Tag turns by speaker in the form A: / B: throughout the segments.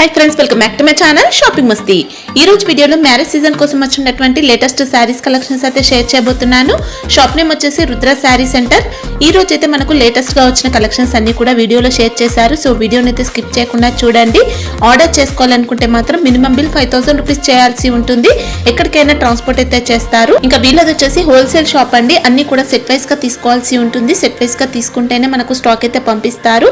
A: High friends welcome back to my channel shopping Masti. ఈ రోజు వీడియోలో మ్యారేజ్ సీజన్ కోసం వచ్చినటువంటి లేటెస్ట్ సారీస్ కలెక్షన్స్ అయితే షేర్ చేయబోతున్నాను। షాప్ నేమ్ వచ్చేసి రుద్ర సారీ సెంటర్। ఈ రోజు అయితే మనకు లేటెస్ట్ గా వచ్చిన కలెక్షన్స్ అన్ని కూడా వీడియోలో షేర్ చేశారు। సో వీడియోని అయితే స్కిప్ చేయకుండా చూడండి। ఆర్డర్ చేసుకోవాలనుకుంటే మాత్రం మినిమం బిల్ 5000 రూపాయస్ చేయాల్సి ఉంటుంది। ఎక్కడికైనా ట్రాన్స్పోర్ట్ అయితే చేస్తారు। ఇంకా వీళ్ళది వచ్చేసి హోల్సేల్ షాప్ అండి। అన్ని కూడా సెట్ వైస్ గా తీసుకోవాల్సి ఉంటుంది। సెట్ వైస్ గా తీసుకుంటేనే మనకు స్టాక్ అయితే పంపిస్తారు।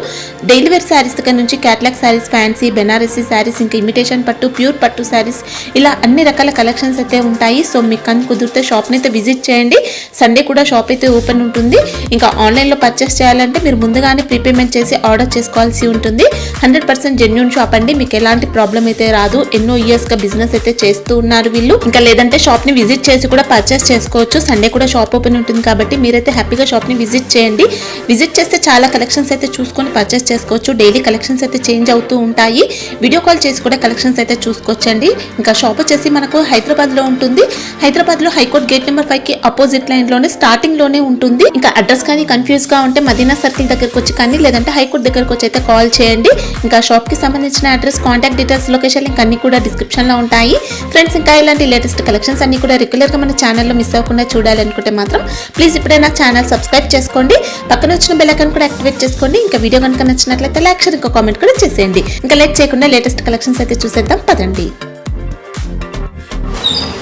A: డైలీ వేర్ సారీస్ దగ్గర నుంచి క్యాటలాగ్ సారీస్, ఫ్యాన్సీ, బెనారసీ సారీస్, ఇంకా ఇమిటేషన్ పట్టు, ప్యూర్ పట్టు సారీస్, ఇలా అన్ని రకాల కలెక్షన్స్ అయితే ఉంటాయి। సో మీకు కనుక కుదిరితే షాప్ని అయితే విజిట్ చేయండి। సండే కూడా షాప్ అయితే ఓపెన్ ఉంటుంది। ఇంకా ఆన్లైన్లో పర్చేస్ చేయాలంటే మీరు ముందుగానే ప్రీపేమెంట్ చేసి ఆర్డర్ చేసుకోవాల్సి ఉంటుంది। 100% జెన్యూన్ షాప్ అండి। మీకు ఎలాంటి ప్రాబ్లం అయితే రాదు। ఎన్నో ఇయర్స్గా బిజినెస్ అయితే చేస్తూ ఉన్నారు వీళ్ళు। ఇంకా లేదంటే షాప్ని విజిట్ చేసి కూడా పర్చేస్ చేసుకోవచ్చు। సండే కూడా షాప్ ఓపెన్ ఉంటుంది కాబట్టి మీరైతే హ్యాపీగా షాప్ని విజిట్ చేయండి। విజిట్ చేస్తే చాలా కలెక్షన్స్ అయితే చూసుకొని పర్చేస్ చేసుకోవచ్చు। డైలీ కలెక్షన్స్ అయితే చేంజ్ అవుతూ ఉంటాయి। వీడియో కాల్ చేసి కూడా కలెక్షన్స్ అయితే చూసుకోవచ్చండి। ఇంకా షాప్ వచ్చేసి మనకు హైదరాబాద్లో ఉంటుంది। హైదరాబాద్లో హైకోర్ట్ గేట్ నెంబర్ 5 కి అపోజిట్ లైన్లోనే స్టార్టింగ్లోనే ఉంటుంది। ఇంకా అడ్రస్ కానీ కన్ఫ్యూజ్గా ఉంటే మదీనా సర్కిల్ దగ్గరకు వచ్చి కానీ లేదంటే హైకోర్ట్ దగ్గరకు వచ్చి అయితే కాల్ చేయండి। ఇంకా షాప్కి సంబంధించిన address, contact details, location link అన్ని కూడా డిస్క్రిప్షన్లో ఉంటాయి ఫ్రెండ్స్। ఇంకా ఇలాంటి లేటెస్ట్ కలెక్షన్స్ అన్ని కూడా రెగ్యులర్గా మన ఛానల్లో మిస్ అవ్వకుండా చూడాలనుకుంటే మాత్రం ప్లీజ్ ఇప్పుడే నా ఛానల్ సబ్స్క్రైబ్ చేసుకోండి। పక్కన వచ్చిన బెల్ ఐకాన్ కూడా యాక్టివేట్ చేసుకోండి। ఇంకా వీడియో కనుక నచ్చినట్లయితే లైక్, షేర్, ఇంకా కామెంట్ కూడా చేసేయండి। ఇంకా లేట్ చేయకుండా లేటెస్ట్ కలెక్షన్స్ అయితే చూసేద్దాం పదండి।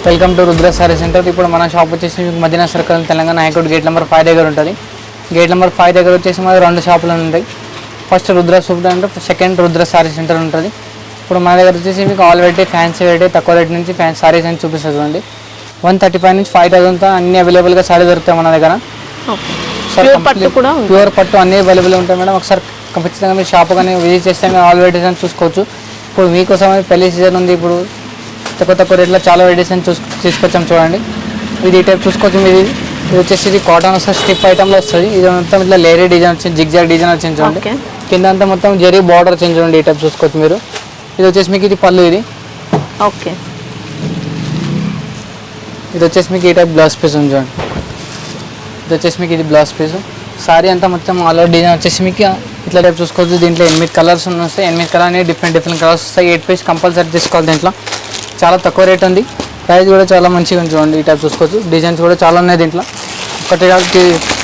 B: Welcome to Rudra sari centre. ఇప్పుడు మన షాప్ వచ్చేసి Madina circle, Telangana high court gate number 5 దగ్గర ఉంటుంది। గేట్ నెంబర్ 5 దగ్గర వచ్చేసి మన 2 షాపులు ఉంటాయి। ఫస్ట్ రుద్ర సూప్ అంటే సెకండ్ రుద్ర సారీ సెంటర్ ఉంటుంది। ఇప్పుడు మన దగ్గర వచ్చేసి మీకు ఆల్ వెరైటీ, ఫ్యాన్సీ వెరైటీ, తక్కువ రేట్ నుంచి సారీస్ అని చూపిస్తుంది। 135 నుంచి 5000 అన్ని అవైలబుల్గా సారీ దొరుకుతాయి మన దగ్గర। ప్యూర్ పట్టు అన్ని అవైలబుల్ ఉంటాయి మేడం। ఒకసారి ఖచ్చితంగా మీరు షాప్ కానీ విజిట్ చేస్తే ఆల్ వెరైటీస్ అని చూసుకోవచ్చు। ఇప్పుడు మీకోసం పెళ్లి సీజన్ ఉంది। ఇప్పుడు తక్కువ రేట్లో చాలా వెరైటీస్ అని తీసుకొచ్చాం చూడండి। ఇది ఈ టైప్ చూసుకోవచ్చు మీరు। ఇది వచ్చేసి ఇది కాటన్ వస్తుంది, స్టిప్ ఐటమ్లో వస్తుంది। ఇది మొత్తం ఇట్లా లేరీ డిజైన్ వచ్చింది, జిగ్జాగ్ డిజైన్ వచ్చింది చూడండి। కింద అంతా మొత్తం జరీ బార్డర్ వచ్చింది చూడండి। ఈ టైప్ చూసుకోవచ్చు మీరు। ఇది వచ్చేసి మీకు ఇది పళ్ళు, ఇది
A: ఓకే।
B: ఇది వచ్చేసి మీకు ఈ టైప్ బ్లౌజ్ పీస్ ఉంది చూడండి। ఇది వచ్చేసి మీకు ఇది బ్లౌజ్ పీస్। సారీ అంతా మొత్తం ఆల్ ఓవర్ డిజైన్ వచ్చేసి మీకు ఇట్లా టైప్ చూసుకోవచ్చు। దీంట్లో 8 కలర్స్ వస్తాయి। 8 కలర్ అనేది డిఫరెంట్ కలర్స్ వస్తాయి। 8 పీస్ కంపల్సరీ తీసుకోవాలి। దీంట్లో చాలా తక్కువ రేట్ ఉంది, ప్రైస్ కూడా చాలా మంచిగా ఉంది చూడండి। ఈ టైప్ చూసుకోవచ్చు। డిజైన్స్ కూడా చాలా ఉన్నాయి దీంట్లో, ఒకటి కాదు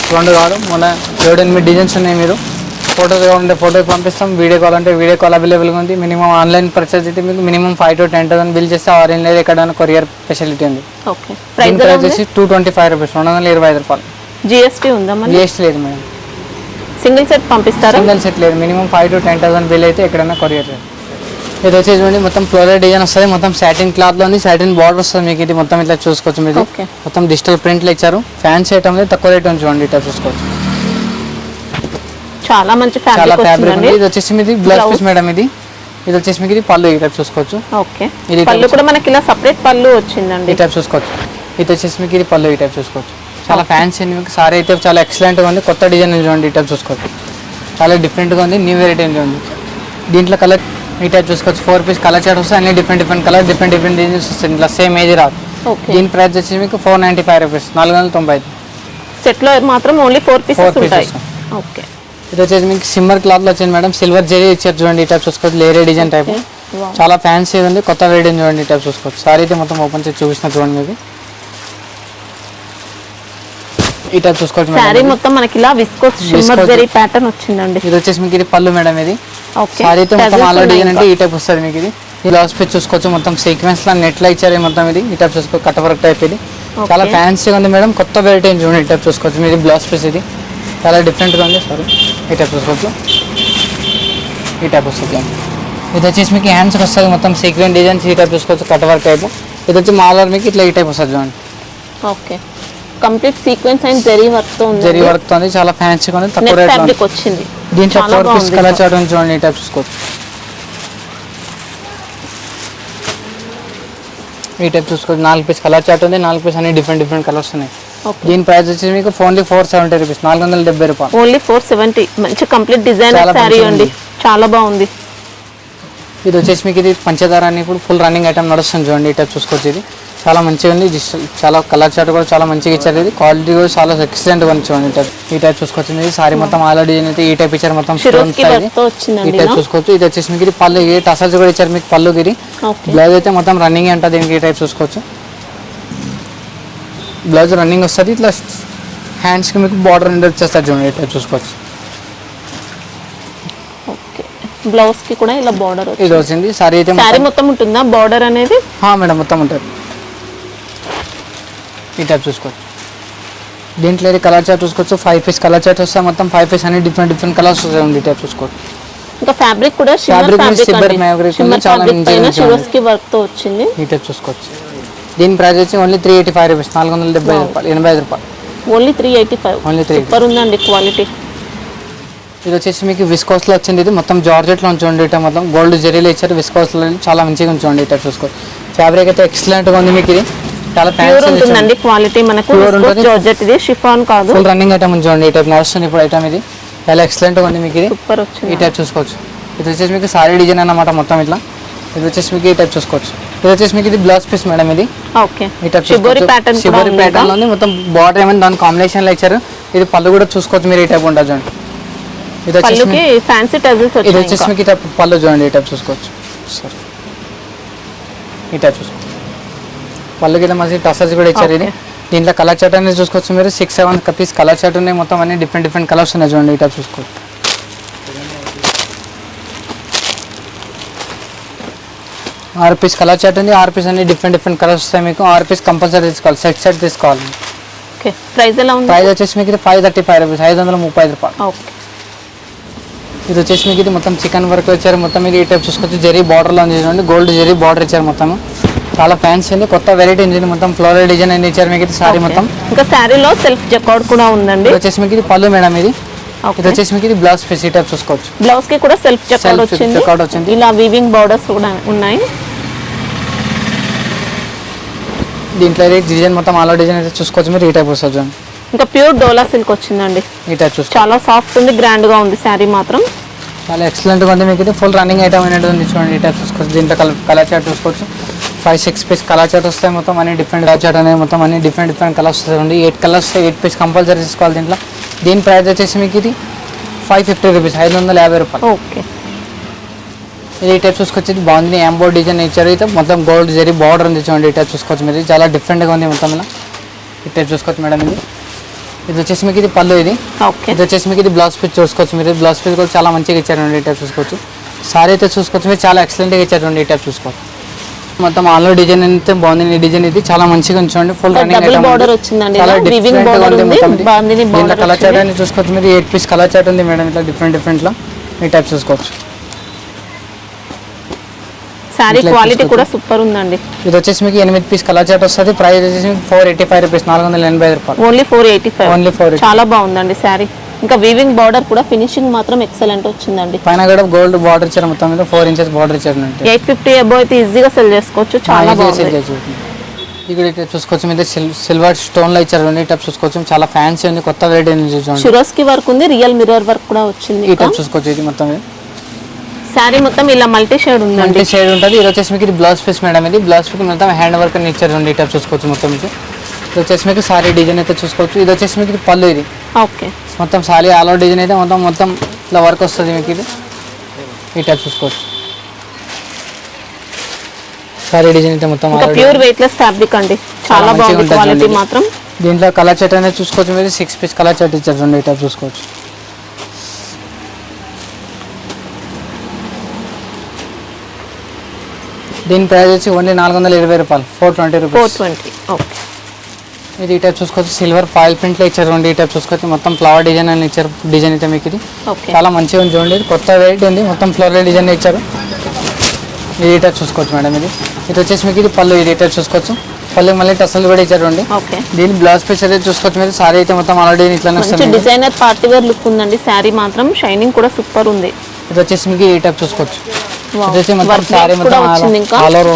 B: 2 కాదు, మన 7-8 డిజైన్స్ ఉన్నాయి। మీరు ఫోటోస్ కావాలంటే ఫోటోస్ పంపిస్తాం, వీడియో కాల్ అంటే వీడియో కాల్ అవైలబుల్గా ఉంది। మినిమం ఆన్లైన్ పర్చేస్ అయితే మీకు మినిమం 5 to 10,000 బిల్ చేస్తే ఆన్లైన్ ఎక్కడైనా కొరియర్ ఫెసిలిటీ ఉంది। ప్రైస్ వచ్చేసి 225 రూపీస్, 225 రూపాయలు।
A: జిఎస్టీ ఉందా?
B: జిఎస్టీ లేదు మేడం।
A: సింగిల్ సెట్ పంపిస్తారా?
B: సింగిల్ సెట్ లేదు, మినిమం 5 to 10,000 బిల్ అయితే ఎక్కడైనా కొరియర్ లేదు। ఇది వచ్చేసి చూడండి మొత్తం ఫ్లోరల్ డిజైన్ వస్తుంది, మొత్తం సాటిన్ క్లాత్లో ఉంది, సాటిన్ బార్డర్ వస్తుంది మీకు। ఇది మొత్తం ఇట్లా చూసుకోవచ్చు మీరు, మొత్తం డిజిటల్ ప్రింట్లు ఇచ్చారు। ఫ్యాన్సీ ఐటమ్ తక్కువ రేట్ ఉంది చూడండి। ఇట్లా చూసుకోవచ్చు,
A: చాలా మంచి
B: చాలా ఫ్యాబ్రిక్ ఉంది। ఇది వచ్చేసి మీది బ్లౌజ్ పీస్ మేడం। ఇది వచ్చేసి మీకు ఇది పళ్ళు, ఈ టైప్ చూసుకోవచ్చు।
A: ఇది పళ్ళు కూడా మనకి ఇలా సెపరేట్ పళ్ళు వచ్చిందండి,
B: ఈ టైప్ చూసుకోవచ్చు। ఇది వచ్చేసి మీకు ఇది పళ్ళు, ఈ టైప్ చూసుకోవచ్చు। చాలా ఫ్యాన్సీ మీకు సారీ అయితే చాలా ఎక్సలెంట్గా ఉంది, కొత్త డిజైన్ చూడండి। ఈ టైప్ చూసుకోవచ్చు, చాలా డిఫరెంట్గా ఉంది, న్యూ వెరైటీ ఉంది। దీంట్లో కలర్ ఈ టైప్ చూసుకోవచ్చు। 4 పీస్ కలర్ చార్ట్ వస్తాయి, అన్ని డిఫరెంట్ కలర్, డిఫరెంట్ డిజైన్స్ వస్తాయి। ఇట్లా సేమ్ ఏజ్ రాదు। దీని ప్రైస్ వచ్చి మీకు 495 రూపీస్, 495।
A: సెట్లో మాత్రం ఓన్లీ 4 పీసెస్ ఉంటాయి। ఓకే।
B: ఇది వచ్చేసి మీకు సిమ్మర్ క్లాత్లో వచ్చింది మేడం, సిల్వర్ జరీ ఇచ్చారు చూడండి। ఈ టైప్ చూసుకోవచ్చు, లేరే డిజైన్ టైప్, చాలా ఫ్యాన్సీ ఉంది, కొత్త వెరైటీ చూడండి। ఈ టైప్ చూసుకోవచ్చు। సారీ అయితే మొత్తం ఓపెన్ చేసి చూపిస్తున్నా చూడండి మీకు। ఈ టైప్ చూసుకోవచ్చు
A: సారీ మొత్తం మనకి ఇలా విస్కోస్ సిమ్మర్ జరీ ప్యాటర్న్ వచ్చిందండి।
B: ఇది వచ్చేసి మీకు ఇది పళ్ళు మేడం। ఇది సారీ అయితే మొత్తం ఆల్ డిజైన్ అంటే ఈ టైప్ వస్తుంది మీకు। ఇది బ్లౌజ్ పీస్ చూసుకోవచ్చు, మొత్తం సీక్వెన్స్ లా నెట్ లా ఇచ్చారు మొత్తం। ఇది ఈ టైప్ చూసుకోవచ్చు, కట్ వర్క్ టైప్। ఇది చాలా ఫ్యాన్సీగా ఉంది మేడం, కొత్త వెరైటీ చూడండి। ఈ టైప్ చూసుకోవచ్చు మీరు, బ్లౌజ్ పీస్ ఇది చాలా డిఫరెంట్గా ఉంది। సారీ ఈ టైప్ చూసుకోవచ్చు, ఈ టైప్ వస్తుంది। ఇది వచ్చేసి మీకు హ్యాండ్స్కి వస్తుంది, మొత్తం సీక్వెన్స్ డిజైన్స్ ఈ టైప్ చూసుకోవచ్చు, కట్ వర్క్ టైప్। ఇది వచ్చి మాలర్ మీకు ఇట్లా ఈ టైప్ వస్తుంది చూడండి।
A: Okay, complete sequence and zari work తో ఉంది,
B: జరీ వర్క్ తో ఉంది, చాలా ఫ్యాన్సీగా ఉంది, తక్కువ రేట్
A: ఫ్యాబ్రిక్ వచ్చింది।
B: దీంట్లో 4 పీస్ కలర్ చార్ట్ ఉంది చూడండి। ఈ టైప్ చూసుకోవచ్చు, ఈ టైప్ చూసుకోవచ్చు। 4 పీస్ కలర్ చార్ట్ ఉంది, 4 పీస్ అన్ని డిఫరెంట్ కలర్స్ ఉన్నాయి। దీని ప్రైస్ వచ్చి మీకు ఓన్లీ 470 రూపీస్, 470 రూపాయలు,
A: ఓన్లీ 470। మంచి కంప్లీట్ డిజైనర్ సారీ అండి, చాలా బాగుంది।
B: ఇది వచ్చేసి మీకు ఇది పంచదార అని ఇప్పుడు ఫుల్ రన్నింగ్ ఐటమ్ నడుస్తుంది చూడండి। ఈ టైప్ చూసుకోవచ్చు, ఇది చాలా మంచిగా ఉంది. చాలా కలర్ చార్ట్ కూడా చాలా మంచిగా ఇచ్చారు. ఇది క్వాలిటీ కూడా చాలా ఎక్సలెంట్గా ఉంది. చూడండి ఈ టైప్ చూసుకోవచ్చు. ఇది సారీ మొత్తం ఆల్రెడీ అయితే ఈ టైప్ ఇచ్చారు. మొత్తం స్టోన్స్ ఈ టైప్ చూసుకోవచ్చు. ఇది వచ్చేసి మీకు పళ్ళు ఏ టసల్స్ కూడా ఇచ్చారు మీకు పళ్ళుకి. ఇది బ్లౌజ్ అయితే మొత్తం రన్నింగ్ అంట. దీనికి ఈ టైప్ చూసుకోవచ్చు. బ్లౌజ్ రన్నింగ్ వస్తుంది. ఇట్లా హ్యాండ్స్కి మీకు బార్డర్ అనేది వచ్చేస్తారు. చూడండి ఈ టైప్ చూసుకోవచ్చు.
C: బ్లౌజ్ కి కూడా ఇలా బార్డర్
B: ఇది వచ్చింది. సారీ అయితే
C: సారీ మొత్తం ఉంటుందా బార్డర్ అనేది?
B: మేడం మొత్తం ఉంటుంది. ఈ టైప్ చూసుకోవచ్చు. దీంట్లో కలర్ చార్ట్ చూసుకోవచ్చు. 5 పీస్ కలర్ చార్ట్ వస్తాయి. మొత్తం 5 పీస్ అన్ని డిఫరెంట్ కలర్స్ వస్తాయి. ఈ టైప్ చూసుకోవచ్చు.
C: ఇంకా ఫ్యాబ్రిక్ కూడా
B: ఫ్యాబ్రిక్ చాలా
C: షివర్స్కి వర్క్ తో వచ్చింది.
B: ఈ టైప్ చూసుకోవచ్చు. దీని ప్రైస్ వచ్చి ఓన్లీ 385 రూపీస్, 475 రూపాయలు, 85 రూపాయలు.
C: ఓన్లీ 385.
B: ఓన్లీ 3.
C: సూపర్ ఉందండి క్వాలిటీ.
B: ఇది వచ్చేసి మీకు విస్కోస్లో వచ్చింది. ఇది మొత్తం జార్జెట్లో ఉంచండి. ఇట మొత్తం గోల్డ్ జెరీలో ఇచ్చారు. విస్కోస్లో చాలా మంచిగా ఉంచండి. ఇట చూసుకోవచ్చు. ఫ్యాబ్రిక్ అయితే ఎక్సలెంట్గా ఉంది. మీకు ఇది చాలా
C: ప్యూర్ ఉంటుందండి క్వాలిటీ. మనకు జార్జెట్ ఇది షిఫాన్ కాదు.
B: ఫుల్ రన్నింగ్ ఐటమ్ ఉంచండి. ఈ టైప్ నడుస్తుంది ఇప్పుడు ఐటమ్. ఇది చాలా ఎక్సలెంట్గా ఉంది. మీకు ఇది
C: సూపర్ వచ్చింది.
B: ఈ టైప్ చూసుకోవచ్చు. ఇది వచ్చేసి మీకు సారీ డిజైన్ అన్నమాట మొత్తం ఇట్లా. ఇది వచ్చేసి మీకు ఈ టైప్ చూసుకోవచ్చు. ఇది వచ్చేసి మీకు ఇది బ్లౌజ్ పీస్ మేడం. ఇది
C: ఓకే
B: ఈ టైప్
C: షిబోరి ప్యాటర్న్
B: లో ఉంది. మొత్తం బార్డర్ ఏమైనా దాని కాంబినేషన్ లో ఇచ్చారు. ఇది పళ్ళు కూడా చూసుకోవచ్చు మీరు. ఈ టైప్ ఉంటుంది చూడండి. ఇది వచ్చేసి
C: ఫ్యాన్సీ టజిల్స్ వచ్చాయి.
B: ఇది వచ్చేసి మీకు ఈ టైప్ పళ్ళు చూడండి. ఈ టైప్ చూసుకోవచ్చు. సరే ఈ టైప్ చూసుకోవచ్చు. పళ్ళు కింద మంచి టసల్స్ కూడా ఇచ్చారు. ఇది దీంట్లో కలర్ చార్ట్ అనేది చూసుకోవచ్చు మీరు. 6-7 పీస్ కలర్ చార్ట్ ఉన్నాయి. మొత్తం అన్ని డిఫరెంట్ కలర్స్ ఉన్నాయి చూడండి. ఈ టైప్ చూసుకోవచ్చు. 6 పీస్ కలర్ చార్ట్ ఉంది. 6 పీస్ అన్ని డిఫరెంట్ కలర్స్ వస్తాయి మీకు. 6 పీస్ కంపల్సరీ తీసుకోవాలి. సెట్ తీసుకోవాలి.
C: ఓకే ప్రైస్ ఎలా ఉంది?
B: ప్రైస్ వచ్చేసి మీకు ఇది 535 రూపీస్, 535 రూపాయలు.
C: ఓకే
B: ఇది వచ్చేసి మీకు ఇది మొత్తం చికెన్ వర్క్ వచ్చారు. మొత్తం మీకు ఈ టైప్ చూసుకోవచ్చు. జరీ బార్డర్లో ఉంది చూడండి. గోల్డ్ జరీ బార్డర్ ఇచ్చారు. మొత్తం చాలా ఫ్యాన్సీ ఉంది. కొత్త వెరైటీ ఉంది. మొత్తం ఫ్లోరల్ డిజైన్ అనేది ఇచ్చారు మీకు. ఇది సారీ మొత్తం.
C: ఇంకా సారీలో సెల్ఫ్ చెక్అవుట్ కూడా ఉందండి.
B: ఇది వచ్చేసి మీకు ఇది పళ్ళు మేడం. ఇది ఇది వచ్చేసి మీకు ఇది బ్లౌజ్ పీస్. ఈ టైప్ చూసుకోవచ్చు.
C: బ్లౌజ్ కి కూడా సెల్ఫ్ చెక్అవుట్ వచ్చింది. ఇలా వీవింగ్ బోర్డర్స్ కూడా ఉన్నాయి.
B: దీంట్లో డిజైన్ మొత్తం ఆల్ డిజైన్ అయితే చూసుకోవచ్చు మీరు. ఈ టైప్ వస్తుంది చూడండి.
C: ఇంకా ప్యూర్ డోలా సిల్క్ వచ్చిందండి.
B: ఈ టైప్ చూసుకోవచ్చు.
C: చాలా సాఫ్ట్ ఉంది, గ్రాండ్ గా ఉంది శారీ మాత్రం.
B: చాలా ఎక్సలెంట్గా ఉంది. మీకు ఇది ఫుల్ రన్నింగ్ ఐటమ్ అనేది ఉంది చూడండి. ఈ టైప్ చూసుకోవచ్చు. దీంట్లో కలర్ చార్ట్ చూసుకోవచ్చు. 5-6 పీస్ కలర్ చార్ట్ వస్తాయి. మొత్తం అన్ని డిఫరెంట్ కలర్ చార్ట్ అనేది మొత్తం అన్ని డిఫరెంట్ కలర్స్ వస్తాయి. 8 కలర్స్ 8 పీస్ కంపల్సరీ తీసుకోవాలి దీంట్లో. దీని ప్రైస్ వచ్చేసి మీకు ఇది 550 రూపీస్, 550 రూపాయలు.
C: ఓకే
B: ఇది ఈ టైప్ చూసుకోవచ్చు. ఇది బాగుంది. ఎంబోర్డ్ డిజైన్ ఇచ్చారు. అయితే మొత్తం గోల్డ్ జరీ బార్డర్ ఉంది చూడండి. ఈ టైప్ చూసుకోవచ్చు మీరు. చాలా డిఫరెంట్గా ఉంది మొత్తం ఇలా. ఈ టైప్ చూసుకోవచ్చు మేడం. ఇది వచ్చేసి మీకు ఇది పళ్ళు. ఇది ఇది వచ్చేసి మీకు ఇది బ్లౌజ్ పీస్ చూసుకోవచ్చు మీరు. బ్లౌజ్ పీస్ కూడా చాలా మంచిగా ఇచ్చారండి. ఈ టైప్ చూసుకోవచ్చు. సారీ అయితే చూసుకోవచ్చు మీరు. చాలా ఎక్సలెంట్గా ఇచ్చారండి. ఈ టైప్ చూసుకోవచ్చు. మొత్తం ఆల్ డిజైన్ అయితే బాగుంది. ఈ డిజైన్ ఇది చాలా మంచిగా ఉంచండి. ఫుల్ రన్నింగ్ ఐటమ్
C: బార్డర్ వచ్చిందండి.
B: చాలా
C: వీవింగ్ బార్డర్ ఉంది. బాందిని బార్డర్
B: కలర్ చార్ట్ అని చూసుకోవచ్చు మీరు. 8 పీస్ కలర్ చార్ట్ ఉంది మేడం. ఇట్లా డిఫరెంట్ లో ఈ టైప్ చూసుకోవచ్చు.
C: సారీ క్వాలిటీ కూడా సూపర్ ఉందండి.
B: ఇది వచ్చేసి మీకు 8 పీస్ కలర్ చార్ట్ వస్తుంది. ప్రైస్ వచ్చేసి 485 రూపీస్, 485 రూపాయలు.
C: ఓన్లీ 485.
B: ఓన్లీ 485.
C: చాలా బాగుందండి సారీ. ఇంకా వీవింగ్ బార్డర్ కూడా ఫినిషింగ్ మాత్రం ఎక్సలెంట్ వచ్చిందండి.
B: పైన కూడా గోల్డ్ బార్డర్ ఇచ్చారు. మొత్తం మీద 4 ఇంచెస్ బార్డర్ ఇచ్చారు.
C: 850 అబౌవ్ అయితే ఈజీగా సెల్ చేసుకోవచ్చు. చాలా బాగుంది.
B: ఇక్కడ చూసుకోవచ్చు మీద సిల్వర్ స్టోన్ లో ఇచ్చారు. ఈ టైప్ చూసుకోవచ్చు. చాలా ఫ్యాన్సీ ఉంది. కొత్త వెరైటీ చూడండి.
C: షురోస్కి వర్క్ ఉంది. రియల్ మిర్రర్ వర్క్ కూడా వచ్చింది.
B: ఈ టైప్ చూసుకోవచ్చు. ఇది మొత్తం
C: సారీ మొత్తం ఇలా మల్టీ షేడ్ ఉంది.
B: మల్టీ షేడ్ ఉంటుంది. ఇది వచ్చేసి మీకు ఇది బ్లౌజ్ పీస్ మేడం. ఇది బ్లౌజ్ పీస్ మొత్తం హ్యాండ్ వర్క్ అని ఇచ్చారు. ఈ టైప్ చూసుకోవచ్చు. మొత్తం ఇది వచ్చేసి మీకు సారీ డిజైన్ అయితే చూసుకోవచ్చు. ఇది వచ్చేసి మీకు ఇది పళ్ళు. ఇది
C: ఓకే
B: మొత్తం సారీ ఆల్ ఓవర్ డిజైన్ అయితే మొత్తం ఇట్లా వర్క్ వస్తుంది మీకు. ఇది ఈ టైప్ చూసుకోవచ్చు. సారీ డిజైన్ అయితే మొత్తం
C: ప్యూర్ వెయిట్లెస్ ఫ్యాబ్రిక్ అండి. చాలా బాగుంది క్వాలిటీ మాత్రం.
B: దీంట్లో కలర్ చార్ట్ అనేది చూసుకోవచ్చు మీరు. 6 పీస్ కలర్ చార్ట్ ఇచ్చారు. ఈ టైప్ చూసుకోవచ్చు. దీని ప్రైస్ వచ్చి ఓన్లీ 420 రూపాయలు, 420 రూపీస్.
C: 420. ఓకే
B: ఇది ఈ టైప్ చూసుకోవచ్చు. సిల్వర్ ఫాయిల్ ప్రింట్లో ఇచ్చారు. ఈ టైప్ చూసుకోవచ్చు. మొత్తం ఫ్లవర్ డిజైన్ అని ఇచ్చారు. డిజైన్ అయితే మీకు ఇది చాలా మంచిగా ఉంది చూడండి. కొత్త వెరైటీ ఉంది. మొత్తం ఫ్లోరల్ డిజైన్ ఇచ్చారు. ఇది ఈ టైప్ చూసుకోవచ్చు మేడం. ఇది వచ్చేసి మీకు ఇది పళ్ళు. ఇది ఈ టైప్ చూసుకోవచ్చు. పళ్ళు మళ్ళీ టసల్ కూడా ఇచ్చారు. దీని బ్లౌజ్ పీస్ అయితే చూసుకోవచ్చు మీరు. సారీ అయితే మొత్తం ఆల్రెడీ ఇట్లానే వస్తుంది.
C: డిజైనర్ పార్టీ వేర్ లుక్ ఉందండి. సారీ మాత్రం షైనింగ్ కూడా సూపర్ ఉంది.
B: ఇది వచ్చేసి మీకు ఈ టైప్ చూసుకోవచ్చు.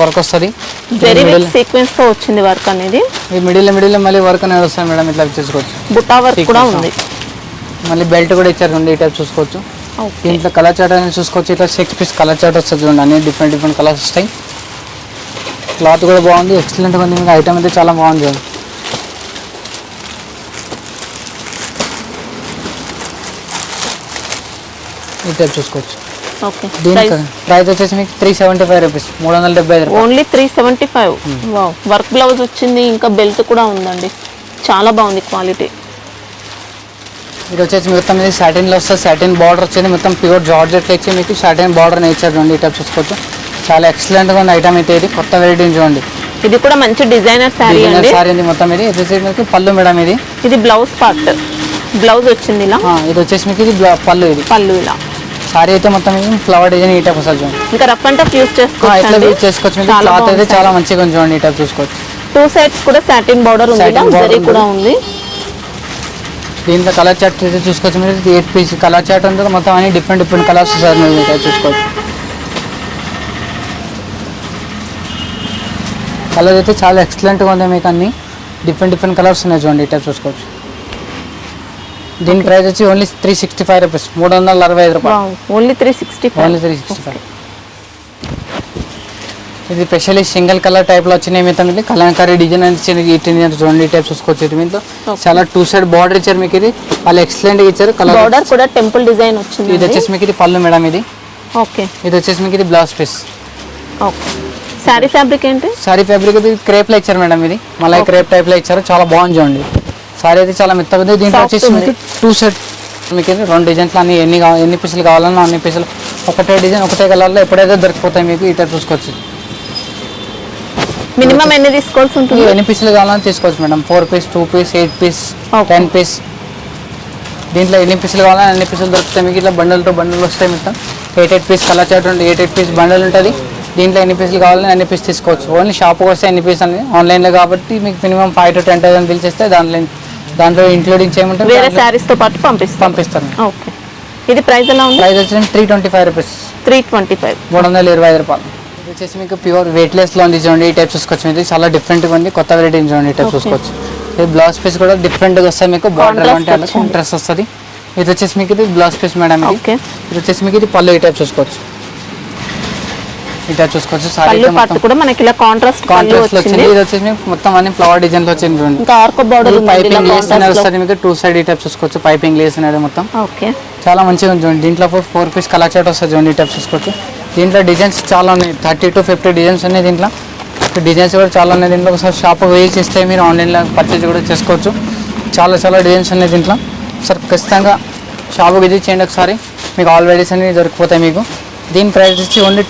B: వర్క్ వస్తుంది.
C: వెరీ బిగ్ సీక్వెన్స్ తో వచ్చింది వర్క్ అనేది.
B: మిడిల్ మళ్ళీ వర్క్ అనేది వస్తుంది మేడం. ఇట్లా చూసుకోవచ్చు.
C: బుట్టా వర్క్ కూడా ఉంది.
B: మళ్ళీ బెల్ట్ కూడా ఇచ్చారు. ఈ టైప్ చూసుకోవచ్చు. దీంట్లో కలర్ చార్ట్ అనేది చూసుకోవచ్చు. ఇట్లా 6 పీస్ కలర్ చార్ట్ వస్తుంది చూడండి. అన్ని డిఫరెంట్ కలర్స్ వస్తాయి. క్లాత్ కూడా బాగుంది, ఎక్సలెంట్గా ఉంది. మీకు ఐటమ్ అయితే చాలా బాగుంది చూడండి. ఈ టైప్ చూసుకోవచ్చు.
C: ఓకే,
B: దీని ప్రైస్ వచ్చేసి మీకు 375 రూపీస్, 375 రూపాయలు.
C: ఓన్లీ 375. వావ్, వర్క్ బ్లౌజ్ వచ్చింది, ఇంకా బెల్ట్ కూడా ఉందండి. చాలా బాగుంది క్వాలిటీ.
B: ఇది వచ్చేసి మొత్తం ఇది సాటిన్లో వస్తుంది, సాటిన్ బార్డర్ వచ్చింది, మొత్తం ప్యూర్ జార్జెట్లో ఇచ్చి మీకు సాటిన్ బార్డర్ నేచర్ చూడండి. ఈ టైప్ చూసుకోవచ్చు. చాలా ఎక్సలెంట్గా ఉంది ఐటమ్ అయితే. ఇది కొత్త వెరైటీ చూడండి.
C: ఇది కూడా మంచి డిజైనర్ శారీ అండి.
B: సారీ అండి మొత్తం ఇది. ఇది వచ్చేసి మీకు పళ్ళు మేడం. ఇది
C: బ్లౌజ్ పార్ట్, బ్లౌజ్ వచ్చింది ఇలా.
B: ఇది వచ్చేసి మీకు ఇది పళ్ళు. ఇది
C: పళ్ళు ఇలా.
B: సారీ అయితే మొత్తం ఇది ఫ్లవర్ డిజైన్ ఈ టైప్ వస్తుంది చూడండి.
C: ఇంకా రఫ్ అండ్ టఫ్ యూస్
B: ఇట్లా యూజ్ చేసుకోవచ్చు. క్లాత్ అయితే చాలా మంచిగా ఉంది చూడండి. ఈ టైప్ చూసుకోవచ్చు.
C: 2 సైడ్స్ కూడా సాటిన్ బార్డర్ ఉంది, జరీ కూడా ఉంది.
B: దీంట్లో కలర్ చార్ట్ అయితే చూసుకోవచ్చు. మీరు 8 పీస్ కలర్ చార్ట్ ఉంటుంది మొత్తం. అన్ని డిఫరెంట్ కలర్స్ సార్ మీరు చూసుకోవచ్చు. కలర్ అయితే చాలా ఎక్సలెంట్గా ఉంది. మీకు అన్ని డిఫరెంట్ కలర్స్ ఉన్నాయి చూడండి. ఈ టైప్ చూసుకోవచ్చు. దీని ప్రైస్ వచ్చి ఓన్లీ 365 రూపీస్, 365 రూపాయలు.
C: ఓన్లీ 365.
B: ఇది స్పెషల్లీ సింగిల్ కలర్ టైప్లో వచ్చినాయి. మిగతా మీకు కలంకారీ డిజైన్ అని చూడండి. ఈ టైప్ చూసుకోవచ్చు. ఇది మీతో చాలా 2 సైడ్ బార్డర్ ఇచ్చారు మీకు. ఇది వాళ్ళు ఎక్సలెంట్ ఇచ్చారు. కలర్
C: బార్డర్ కూడా టెంపుల్ డిజైన్ వచ్చింది.
B: ఇది వచ్చేసి మీకు ఇది పళ్ళు మేడం. ఇది
C: ఓకే.
B: ఇది వచ్చేసి మీకు ఇది blouse piece.
C: Okay. Sari fabric ఏంటి?
B: సారీ ఫ్యాబ్రిక్ ఇది క్రేప్లో ఇచ్చారు మేడం. ఇది మళ్ళీ క్రేప్ టైప్లో ఇచ్చారు. చాలా బాగుంది చూడండి. సారీ అయితే చాలా మెత్తగా ఉంది. దీంట్లో వచ్చేసి మీకు 2 సెట్ మీకు 2 డిజైన్స్లో అన్ని ఎన్ని పీసులు కావాలన్నా అన్ని పీసులు ఒకటే డిజైన్ ఒకటే కలర్లో ఎప్పుడైతే దొరికిపోతాయి మీకు. ఈ టైప్ చూసుకోవచ్చు.
C: మినిమం ఎన్ని తీసుకోవాల్సి ఉంటుంది?
B: ఎన్ని పీసులు కావాలని తీసుకోవచ్చు madam. 4 piece, 2 piece, 8 piece, 10 piece. దీంట్లో ఎన్ని పీసులు కావాలని అన్ని పీసులు దొరుకుతాయి మీకు. ఇట్లా బండల్ టు బండల్ వస్తాయి మొత్తం. 8 పీస్ కలర్ చార్ట్ ఉంటుంది. 8 పీస్ బండల్ ఉంటుంది. దీంట్లో ఎన్ని పీసులు కావాలని అన్ని పీస్ తీసుకోవచ్చు. ఓన్లీ షాప్కి వస్తే ఎన్ని పీస్ అని ఆన్లైన్లో కాబట్టి మీకు మినిమం 5 to 10,000 బిల్ చేస్తే దాంట్లో ఇంక్లూడింగ్ చేయమంటే
C: వేరే శారీస్తో పాటు పంపిస్తాను. ఓకే. ఇది ప్రైస్ ఎలా ఉంది?
B: ప్రైస్ వచ్చి 325 రూపీస్,
C: 325,
B: 325 రూపాయలు. ఇది వచ్చేసి మీకు ప్యూర్ వెయిట్లెస్లో ఉంది చూడండి. ఈ టైప్ చూసుకోవచ్చు. ఇది చాలా డిఫరెంట్గా ఉంది, కొత్త వెరైటీ చూడండి. ఈ టైప్ చూసుకోవచ్చు. ఇది బ్లౌజ్ పీస్ కూడా డిఫరెంట్గా వస్తాయి మీకు. బార్డర్ అంటే అలా కాంట్రాస్ట్ వస్తుంది. ఇది వచ్చేసి మీకు ఇది బ్లౌజ్ పీస్ మేడం. ఇది వచ్చేసి మీకు ఇది పళ్ళు. ఈ టైప్ చూసుకోవచ్చు. ఈ టైప్ చూసుకోవచ్చు.
C: పళ్ళు పార్ట్ కూడా మనకి ఇలా కాంట్రాస్ట్
B: వచ్చింది. ఇది వచ్చేసి మీకు మొత్తం అన్ని ఫ్లవర్ డిజైన్ లో వచ్చింది చూడండి.
C: ఇంకా ఆర్క్ బార్డర్ ఉంది.
B: పైపింగ్ లేస్ అనేది వస్తుంది మీకు. 2 సైడ్ ఈ టైప్ చూసుకోవచ్చు. పైపింగ్ లేస్ అనేది మొత్తం.
C: ఓకే.
B: చాలా మంచిగా ఉంది చూడండి. దీంట్లో 4 పీస్ కలర్ చార్ట్ వస్తుంది చూడండి. ఈ టైప్ చూసుకోవచ్చు. దీంట్లో డిజైన్స్ చాలా ఉన్నాయి. 30 to 50 డిజైన్స్ ఉన్నాయి. దీంట్లో డిజైన్స్ కూడా చాలా ఉన్నాయి. దీంట్లో ఒకసారి షాప్ విజిట్ చేస్తే మీరు ఆన్లైన్లో పర్చేజ్ కూడా చేసుకోవచ్చు. చాలా డిజైన్స్ ఉన్నాయి దీంట్లో. సార్ ఖచ్చితంగా షాప్ విజిట్ చేయండి ఒకసారి. మీకు ఆల్ వెరైటీస్ అనేవి దొరికిపోతాయి మీకు. దీని ప్రైస్ వచ్చి ఓన్లీ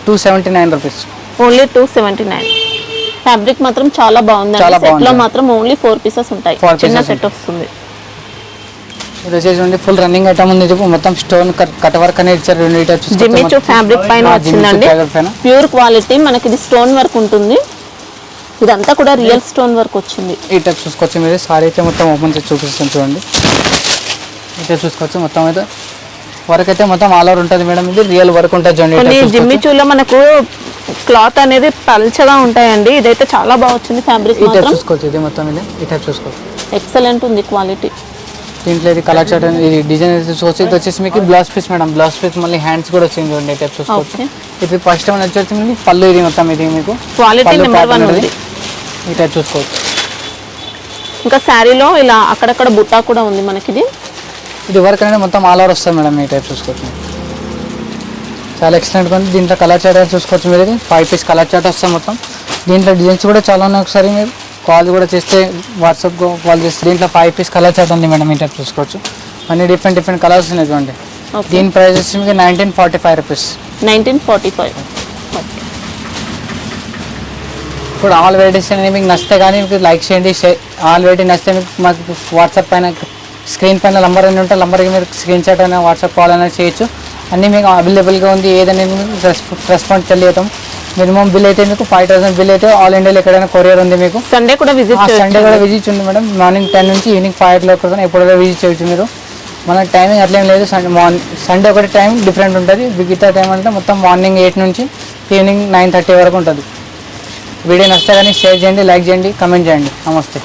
B: 279 రూపీస్.
C: ఓన్లీ 279. ఫ్యాబ్రిక్ మాత్రం చాలా బాగుంది. సెట్ లో మాత్రం ఓన్లీ 4 పీసెస్ ఉంటాయి. చిన్న సెట్ వస్తుంది.
B: ఇది వచ్చేసి ఫుల్ రన్నింగ్ ఐటమ్ ఉంది. మొత్తం స్టోన్ కట్ వర్క్ అనేది ఇచ్చారు.
C: జిమ్మిచూ ఫ్యాబ్రిక్ పైన వచ్చిందండి. Pure quality. మనకి ఇది స్టోన్ వర్క్ ఉంటుంది. ఇదంతా కూడా రియల్ స్టోన్ వర్క్ వచ్చింది.
B: ఈ టైప్ చూసుకోవచ్చు. మీరు సారీ అయితే మొత్తం ఓపెన్ చేసి చూపిస్తాను చూడండి. ఈ టైప్ చూసుకోవచ్చు. మొత్తం అయితే వర్క్ అయితే మొత్తం ఆల్ ఓవర్ ఉంటుంది మేడం. ఇది రియల్ వర్క్ ఉంటుంది చూడండి.
C: జిమ్మిచూలో మనకు క్లాత్ అనేది పల్చగా ఉంటాయండి. ఇదైతే చాలా బాగా వచ్చింది ఫ్యాబ్రిక్.
B: చూసుకోవచ్చు. ఇది మొత్తం ఇది ఈ టైప్ చూసుకోవచ్చు.
C: ఎక్సలెంట్ ఉంది క్వాలిటీ.
B: దీంట్లో ఇది కలర్ చార్ట్ ఇది డిజైన్ చూసుకోవచ్చు. ఇది వచ్చేసి మీకు blouse piece madam. Blouse piece మళ్ళీ హ్యాండ్స్ కూడా వచ్చింది చూడండి. ఈ టైప్ చూసుకోవచ్చు. ఇది ఫస్ట్ టైం వచ్చేసి మీకు పళ్ళు. ఇది మొత్తం ఇది మీకు
C: క్వాలిటీ నెంబర్ 1 ఉంది.
B: ఈ టైప్ చూసుకోవచ్చు.
C: ఇంకా శారీలో ఇలా అక్కడక్కడ బుట్టా కూడా ఉంది మనకి.
B: ఇది వర్క్ అనేది మొత్తం ఆల్ ఓవర్ వస్తుంది మేడం. ఈ టైప్ చూసుకోవచ్చు. చాలా ఎక్సలెంట్గా ఉంది. దీంట్లో కలర్ చార్ట్ చూసుకోవచ్చు. మీరు ఇది 5 పీస్ కలర్ చార్ట్ వస్తుంది మొత్తం. దీంట్లో డిజైన్స్ కూడా చాలా ఉన్నాయి. ఒకసారి మీరు కాల్ కూడా చేస్తే వాట్సాప్ కాల్ చేస్తే దీంట్లో 5 పీస్ కలర్ చార్ట్ ఉంది మేడం. ఈ టైప్ చూసుకోవచ్చు. అన్ని డిఫరెంట్ కలర్స్ ఉన్నాయి చూడండి. దీని ప్రైస్ వచ్చి మీకు 1945 రూపీస్.
C: 1945.
B: ఇప్పుడు ఆల్ వెరైటీస్ అనేవి మీకు నచ్చితే కానీ మీకు లైక్ చేయండి. ఆల్ వెరైటీ నచ్చితే మీకు మాకు వాట్సాప్ పైన స్క్రీన్ పైన నంబర్ అని ఉంటే నంబర్కి మీరు స్క్రీన్ షాట్ అయినా వాట్సాప్ కాల్ అయినా చేయొచ్చు. అన్నీ మీకు అవైలబుల్గా ఉంది. ఏదైనా రెస్పాన్స్ తెలియటం. మినిమం బిల్ అయితే మీకు 5000 బిల్ అయితే ఆల్ ఇండియాలో ఎక్కడైనా కొరియర్ ఉంది మీకు.
C: సండే కూడా విజిట్
B: ఉంది మేడం. మార్నింగ్ 10 నుంచి ఈవినింగ్ 5 లోపు ఎప్పుడైనా విజిట్ చేయొచ్చు మీరు. మన టైమింగ్ అట్లేం లేదు. సండే ఒకటి టైం డిఫరెంట్ ఉంటుంది. మిగతా టైం అంటే మొత్తం మార్నింగ్ 8 నుంచి ఈవినింగ్ 9:30 వరకు ఉంటుంది. వీడియో నచ్చితే కానీ షేర్ చేయండి, లైక్ చేయండి, కమెంట్ చేయండి. నమస్తే.